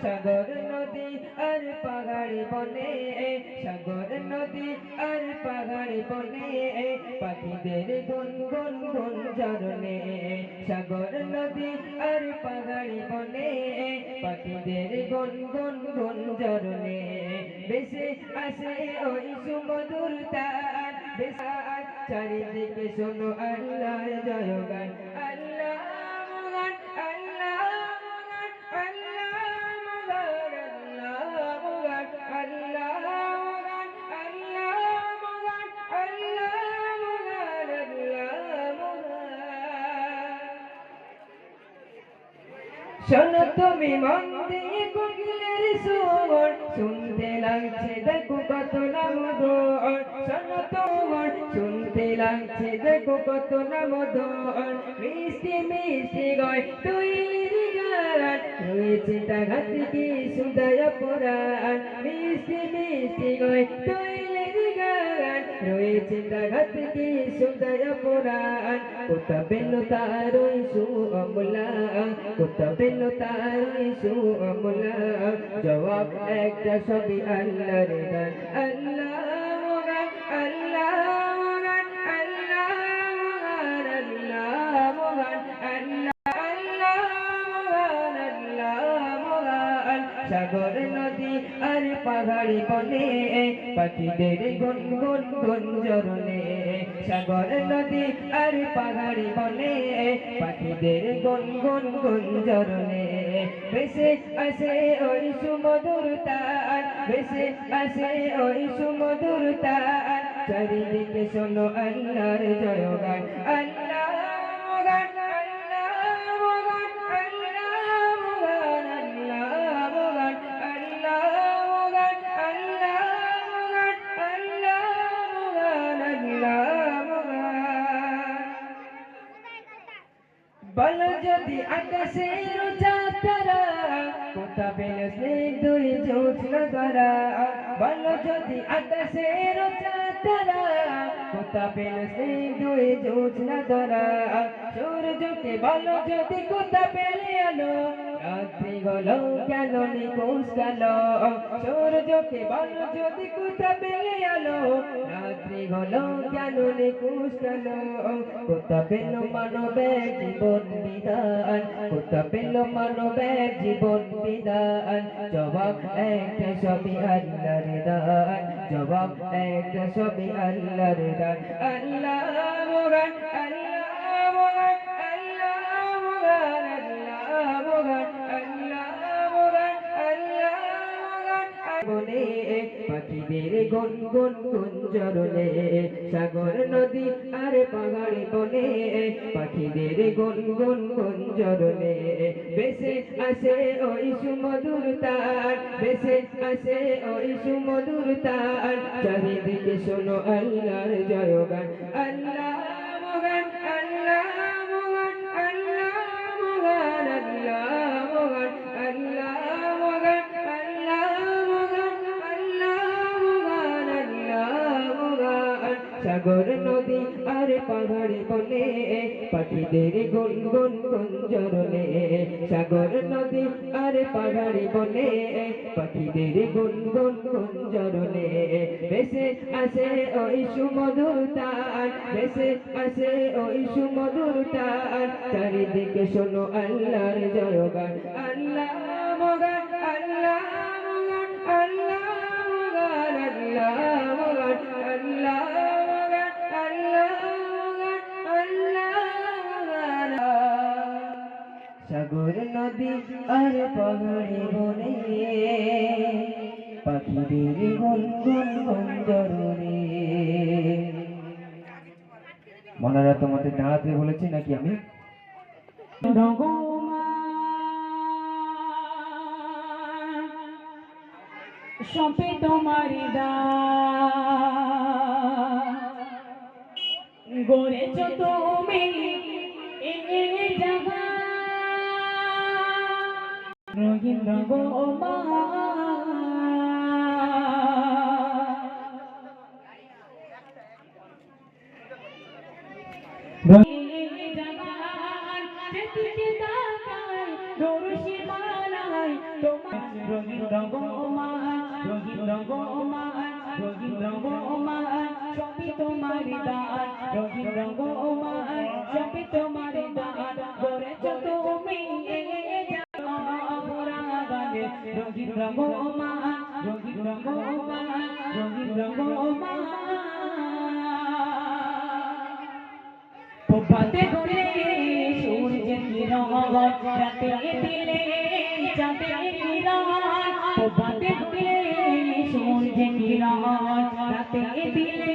সাগর নদী আর পাহাড়ি বনে সাগর নদী আর পাহাড়ি বনে পাখিদের গুনগুন গুঞ্জরণে সাগর নদী আর পাহাড়ি বনে পাখিদের গুনগুন গুঞ্জরণে ভেসে আসে ওই সুমধুর তার ভেসে চারিদিকে শোনো আল্লাহর জয়গান আল্লাহ মহান আল্লাহ মহান আল্লাহ মহান আল্লাহ মহান আল্লাহ মহান আল্লাহ মহান আল্লাহ মহান। শোনো তুমি মন দিয়ে কোকিলের সুর শুনতে লাগছে দেখো কত না মধুর শোনো তোমার শুনতে লাগছে দেখো কত না মধুর মিষ্টি মিষ্টি গয় তৈরির গান রয়েছে তাহাত কি সুদয় পুরাণ মিষ্টি মিষ্টি গয় তৈরির গান রয়েছে তাহাত কি সুদয় পুরাণ কোথা পেল তার ওই সুঅমলা কোথা পেল তার ওই সুঅমলা জবাব একটা সবই আল্লাহর গান আল্লাহ মহান আল্লাহ মহান আল্লাহ মহান আল্লাহ মহান আল্লাহ আল্লাহ মহান আল্লাহ মহান। সাগর নদী আর পাহাড়ি বনে পাখিদের গুনগুন গুঞ্জরণে সাগর নদী আর পাহাড়ি বনে পাখিদের গুনগুন গুঞ্জরণে ভেসে আসে ওই সুমধুর তার ভেসে আসে ওই সুমধুর তার চারিদিকে শোনো আল্লাহর জয়গান আল্লাহ মহান আল্লাহ মহান আল্লাহ মহান আল্লাহ মহান আল্লাহ মহান আল্লাহ মহান আল্লাহ মহান আল্লাহ মহান। বলো যদি আকাশের চাঁদরা কোথা পেল স্নিগ্ধই জ্যোৎস্না তারা বলো যদি আকাশের চাঁদরা কোথা পেল স্নিগ্ধই জ্যোৎস্না তারা সূর্যকে বলো যদি কোথা পেলে আলো রাত্রি হলো কেন নিখোঁজ গেল সূর্যকে বলো যদি কোথা পেলে আলো রাত্রি হলো কেন নিখোঁজ গেল কোথা পেল মানবের জীবন বিধান কোথা পেল মানবের জীবন বিধান জবাব একটা সবই আল্লাহর দান জবাব একটা সবই আল্লাহর দান আল্লাহ মহান আল্লাহ মহান আল্লাহ মহান আল্লাহ মহান আল্লাহ মহান আল্লাহ মহান। বনে পাখিদের গুনগুন গুঞ্জরণে সাগর নদী আর পাহাড়ি বনে পাখিদের গুনগুন গুঞ্জরণে ভেসে আসে ওই সুমধুর তার ভেসে আসে ওই সুমধুর তার চারিদিকে শোনো আল্লাহর জয়গান আল্লাহ মহান আল্লাহ মহান আল্লাহ মহান আল্লাহ মহান আল্লাহ মহান আল্লাহ মহান আল্লাহ মহান আল্লাহ মহান। সাগর নদী আর পাহাড়ি বনে পাখিদের গুনগুন গুঞ্জরণে সাগর নদী আর পাহাড়ি বনে পাখিদের গুনগুন গুঞ্জরণে ভেসে আসে ওই সুমধুর তার ভেসে আসে ওই সুমধুর তার চারিদিকে শোনো আল্লাহর জয়গান আল্লাহ মহান আল্লাহ মহান আল্লাহ মহান আল্লাহ মহান আল্লাহ মহান আল্লাহ মহান আল্লাহ। সাগর নদী আর পাহাড়ি বনে পাখিদের গুনগুন গুঞ্জরণে মনারা তোমাদের দাঁড়াতে বলেছি নাকি আমি সপে তোমারি গড়েছ তুমি রহিন্দ্র গোমা রঙ্গমান সবে তোমার দান করেছ তুমি ভরা গানে রঙিন রঙ্গমান রঙিন রঙ্গমান রঙিন রঙ্গমান প্রভাতে হলে সূর্যের কিরণ রাতে দিলে চাঁদের কিরণ প্রভাতে হলে সূর্যের কিরণ রাতে দিলে